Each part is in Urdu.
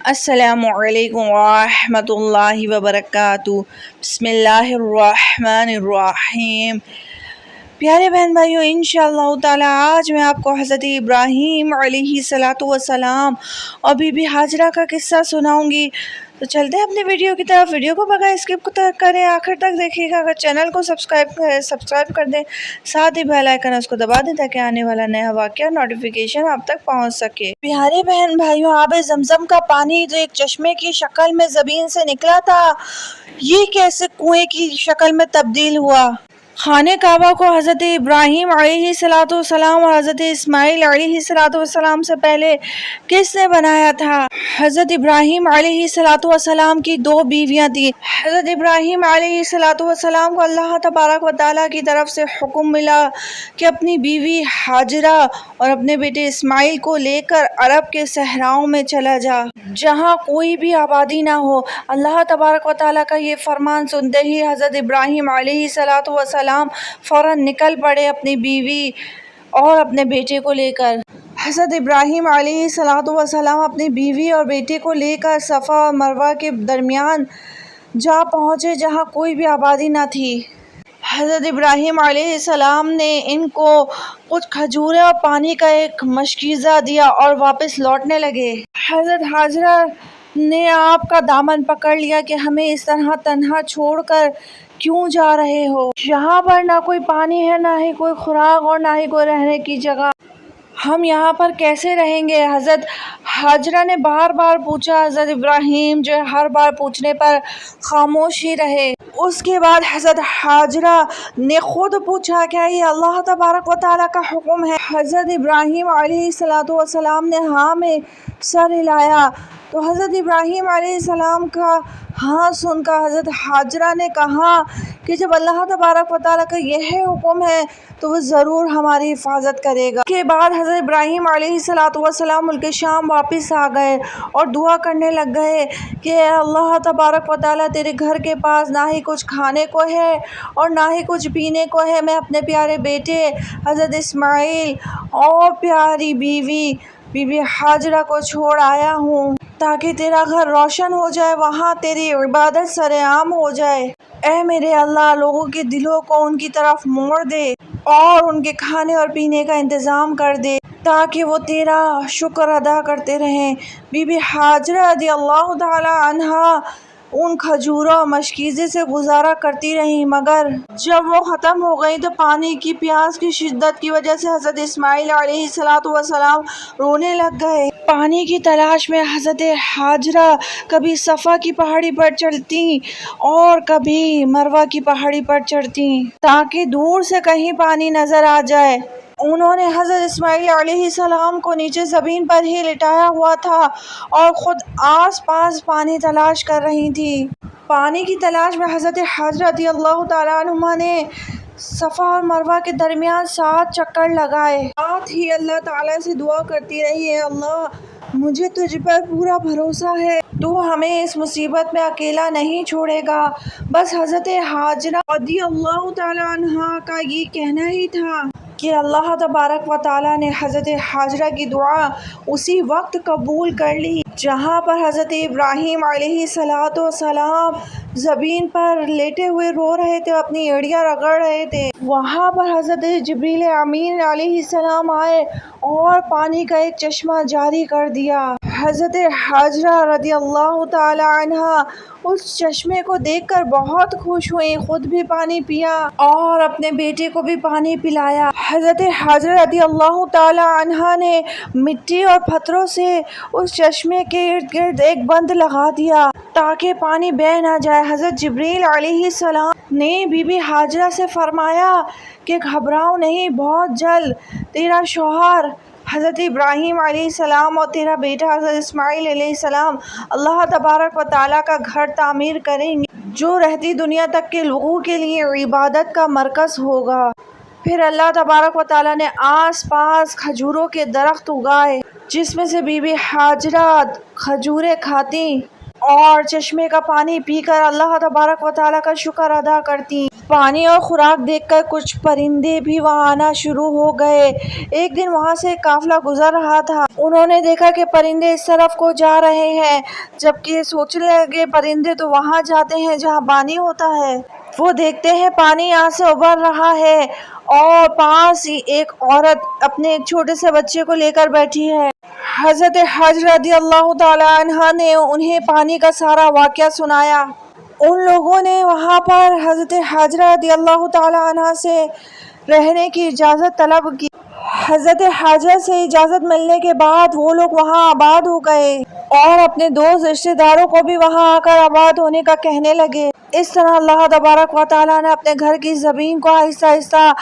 السلام علیکم ورحمۃ اللہ وبرکاتہ۔ بسم اللہ الرحمن الرحیم۔ پیارے بہن بھائیوں، انشاءاللہ تعالی آج میں آپ کو حضرت ابراہیم علیہ السلام اور بی بی ہاجرہ کا قصہ سناؤں گی۔ تو چلتے ہیں اپنے ویڈیو کی طرف۔ ویڈیو کو بغیر اسکپ کریں، آخر تک دیکھیے گا۔ اگر چینل کو سبسکرائب کر دیں، ساتھ ہی بیل آئیکن اس کو دبا دیں تاکہ آنے والا نیا واقعہ نوٹیفیکیشن آپ تک پہنچ سکے۔ پیارے بہن بھائیوں، آب زمزم کا پانی جو ایک چشمے کی شکل میں زمین سے نکلا تھا، یہ کیسے کنویں کی شکل میں تبدیل ہوا؟ خانہ کعبہ کو حضرت ابراہیم علیہ السلام اور حضرت اسماعیل علیہ السلام سے پہلے کس نے بنایا تھا؟ حضرت ابراہیم علیہ السلام کی دو بیویاں تھیں۔ حضرت ابراہیم علیہ السلام کو اللہ تبارک و تعالیٰ کی طرف سے حکم ملا کہ اپنی بیوی ہاجرہ اور اپنے بیٹے اسماعیل کو لے کر عرب کے صحراؤں میں چلا جا، جہاں کوئی بھی آبادی نہ ہو۔ اللہ تبارک و تعالیٰ کا یہ فرمان سنتے ہی حضرت ابراہیم علیہ السلام فوراً نکل پڑے اپنی بیوی اور اپنے بیٹے کو لے کر۔ حضرت ابراہیم علیہ السلام اپنی بیوی اور بیٹے کو لے کر صفا اور مروہ کے درمیان جا پہنچے، جہاں کوئی بھی آبادی نہ تھی۔ حضرت ابراہیم علیہ السلام نے ان کو کچھ کھجوریں اور پانی کا ایک مشکیزہ دیا اور واپس لوٹنے لگے۔ حضرت ہاجرہ نے آپ کا دامن پکڑ لیا کہ ہمیں اس طرح تنہا چھوڑ کر کیوں جا رہے ہو؟ یہاں پر نہ کوئی پانی ہے، نہ ہی کوئی خوراک اور نہ ہی کوئی رہنے کی جگہ، ہم یہاں پر کیسے رہیں گے؟ حضرت ہاجرہ نے بار بار پوچھا۔ حضرت ابراہیم جو ہر بار پوچھنے پر خاموش ہی رہے۔ اس کے بعد حضرت ہاجرہ نے خود پوچھا، کیا یہ اللہ تبارک و تعالیٰ کا حکم ہے؟ حضرت ابراہیم علیہ السلام نے ہاں میں سر ہلایا۔ تو حضرت ابراہیم علیہ السلام کا ہاں سن کر حضرت ہاجرہ نے کہا کہ جب اللہ تبارک و تعالیٰ کا یہ حکم ہے تو وہ ضرور ہماری حفاظت کرے گا۔ اس کے بعد حضرت ابراہیم علیہ السلام ملک شام واپس آ گئے اور دعا کرنے لگ گئے کہ اے اللہ تبارک و تعالیٰ، تیرے گھر کے پاس نہ ہی کچھ کھانے کو ہے اور نہ ہی کچھ پینے کو ہے۔ میں اپنے پیارے بیٹے حضرت اسماعیل اور پیاری بیوی بی بی ہاجرہ کو چھوڑ آیا ہوں تاکہ تیرا گھر روشن ہو جائے، وہاں تیری عبادت سر عام ہو جائے۔ اے میرے اللہ، لوگوں کے دلوں کو ان کی طرف موڑ دے اور ان کے کھانے اور پینے کا انتظام کر دے تاکہ وہ تیرا شکر ادا کرتے رہیں۔ بی بی ہاجرہ رضی اللہ تعالی عنہا ان کھجوروں اور مشکیزے سے گزارا کرتی رہیں، مگر جب وہ ختم ہو گئی تو پانی کی پیاس کی شدت کی وجہ سے حضرت اسماعیل علیہ السلام رونے لگ گئے۔ پانی کی تلاش میں حضرت ہاجرہ کبھی صفا کی پہاڑی پر چڑھتی اور کبھی مروہ کی پہاڑی پر چڑھتی تاکہ دور سے کہیں پانی نظر آ جائے۔ انہوں نے حضرت اسماعیل علیہ السلام کو نیچے زمین پر ہی لٹایا ہوا تھا اور خود آس پاس پانی تلاش کر رہی تھی۔ پانی کی تلاش میں حضرت ہاجرہ رضی اللہ تعالیٰ عنہا نے صفا اور مروہ کے درمیان 7 چکر لگائے۔ ساتھ ہی اللہ تعالیٰ سے دعا کرتی رہی، اے اللہ، مجھے تجھ پر پورا بھروسہ ہے، تو ہمیں اس مصیبت میں اکیلا نہیں چھوڑے گا۔ بس حضرت ہاجرہ رضی اللہ تعالیٰ عنہا کا یہ کہنا ہی تھا کہ اللہ تبارک و تعالیٰ نے حضرت ہاجرہ کی دعا اسی وقت قبول کر لی جہاں پر حضرت ابراہیم علیہ السلام زمین پر لیٹے ہوئے رو رہے تھے، اپنی ایڑیاں رگڑ رہے تھے۔ وہاں پر حضرت جبریل امین علیہ السلام آئے اور پانی کا ایک چشمہ جاری کر دیا۔ حضرت ہاجرہ رضی اللہ تعالی عنہا اس چشمے کو دیکھ کر بہت خوش ہوئیں، خود بھی پانی پیا اور اپنے بیٹے کو بھی پانی پلایا۔ حضرت ہاجرہ رضی اللہ تعالی عنہا نے مٹی اور پتھروں سے اس چشمے کے ارد گرد ایک بند لگا دیا تاکہ پانی بہہ نہ جائے۔ حضرت جبریل علیہ السلام نے بی بی ہاجرہ سے فرمایا کہ گھبراؤ نہیں، بہت جلد تیرا شوہر حضرت ابراہیم علیہ السلام اور تیرا بیٹا حضرت اسماعیل علیہ السلام اللہ تبارک و تعالیٰ کا گھر تعمیر کریں گے جو رہتی دنیا تک کے لوگوں کے لیے عبادت کا مرکز ہوگا۔ پھر اللہ تبارک و تعالیٰ نے آس پاس کھجوروں کے درخت اگائے جس میں سے بی بی ہاجرہ کھجوریں کھاتی اور چشمے کا پانی پی کر اللہ تبارک و تعالیٰ کا شکر ادا کرتی۔ پانی اور خوراک دیکھ کر کچھ پرندے بھی وہاں آنا شروع ہو گئے۔ ایک دن وہاں سے ایک قافلہ گزر رہا تھا۔ انہوں نے دیکھا کہ پرندے اس طرف کو جا رہے ہیں، جبکہ سوچنے لگے پرندے تو وہاں جاتے ہیں جہاں پانی ہوتا ہے۔ وہ دیکھتے ہیں پانی یہاں سے ابھر رہا ہے اور پاس ہی ایک عورت اپنے ایک چھوٹے سے بچے کو لے کر بیٹھی ہے۔ حضرت حاجرہ رضی اللہ تعالی عنہا نے انہیں پانی کا سارا واقعہ سنایا۔ ان لوگوں نے وہاں پر حضرت حاجرہ رضی اللہ تعالی عنہا سے رہنے کی اجازت طلب کی۔ حضرت حاجرہ سے اجازت ملنے کے بعد وہ لوگ وہاں آباد ہو گئے اور اپنے دوست رشتہ داروں کو بھی وہاں آ کر آباد ہونے کا کہنے لگے۔ اس طرح اللہ تبارک و تعالیٰ نے اپنے گھر کی زمین کو آہستہ آہستہ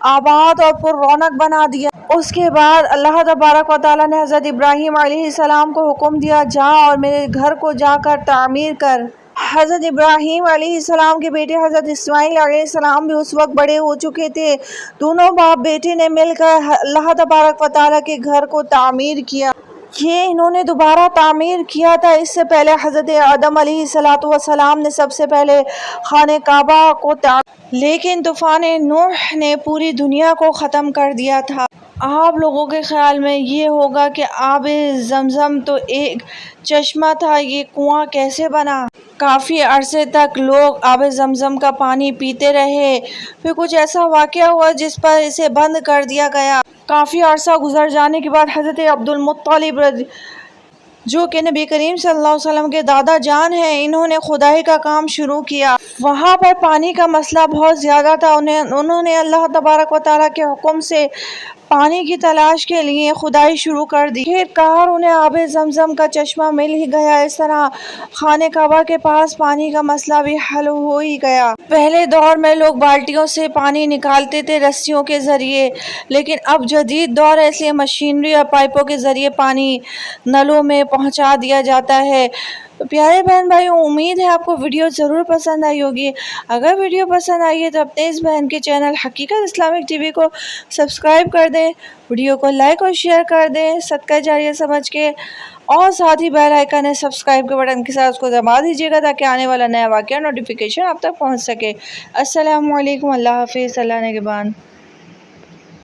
آباد اور پر رونق بنا دیا۔ اس کے بعد اللہ تبارک و تعالیٰ نے حضرت ابراہیم علیہ السلام کو حکم دیا، جا اور میرے گھر کو جا کر تعمیر کر۔ حضرت ابراہیم علیہ السلام کے بیٹے حضرت اسماعیل علیہ السلام بھی اس وقت بڑے ہو چکے تھے۔ دونوں باپ بیٹے نے مل کر اللہ تبارک و تعالیٰ کے گھر کو تعمیر کیا۔ یہ انہوں نے دوبارہ تعمیر کیا تھا۔ اس سے پہلے حضرت آدم علیہ السلام نے سب سے پہلے خانہ کعبہ کو تعمیر، لیکن طوفان نوح نے پوری دنیا کو ختم کر دیا تھا۔ آپ لوگوں کے خیال میں یہ ہوگا کہ آب زمزم تو ایک چشمہ تھا، یہ کنواں کیسے بنا؟ کافی عرصے تک لوگ آب زمزم کا پانی پیتے رہے، پھر کچھ ایسا واقعہ ہوا جس پر اسے بند کر دیا گیا۔ کافی عرصہ گزر جانے کے بعد حضرت عبد المطلب جو کہ نبی کریم صلی اللہ علیہ وسلم کے دادا جان ہیں، انہوں نے کھدائی کا کام شروع کیا۔ وہاں پر پانی کا مسئلہ بہت زیادہ تھا۔ انہوں نے اللہ تبارک و تعالیٰ کے حکم سے پانی کی تلاش کے لیے کھدائی شروع کر دی۔ آخرکار انہیں آب زمزم کا چشمہ مل ہی گیا۔ اس طرح خانہ کعبہ کے پاس پانی کا مسئلہ بھی حل ہو ہی گیا۔ پہلے دور میں لوگ بالٹیوں سے پانی نکالتے تھے رسیوں کے ذریعے، لیکن اب جدید دور ہے، اس لیے مشینری اور پائپوں کے ذریعے پانی نلوں میں پہنچا دیا جاتا ہے۔ تو پیارے بہن بھائیوں، امید ہے آپ کو ویڈیو ضرور پسند آئی ہوگی۔ اگر ویڈیو پسند آئی ہے تو اپنے اس بہن کے چینل حقیقت اسلامک ٹی وی کو سبسکرائب کر دیں، ویڈیو کو لائک اور شیئر کر دیں صدقہ جاریہ سمجھ کے، اور ساتھ ہی بیل آئیکن ہے سبسکرائب کے بٹن کے ساتھ اس کو دبا دیجیے گا تاکہ آنے والا نیا واقعہ نوٹیفیکیشن آپ تک پہنچ سکے۔ السلام علیکم، اللہ حافظ، اللہ نگہبان۔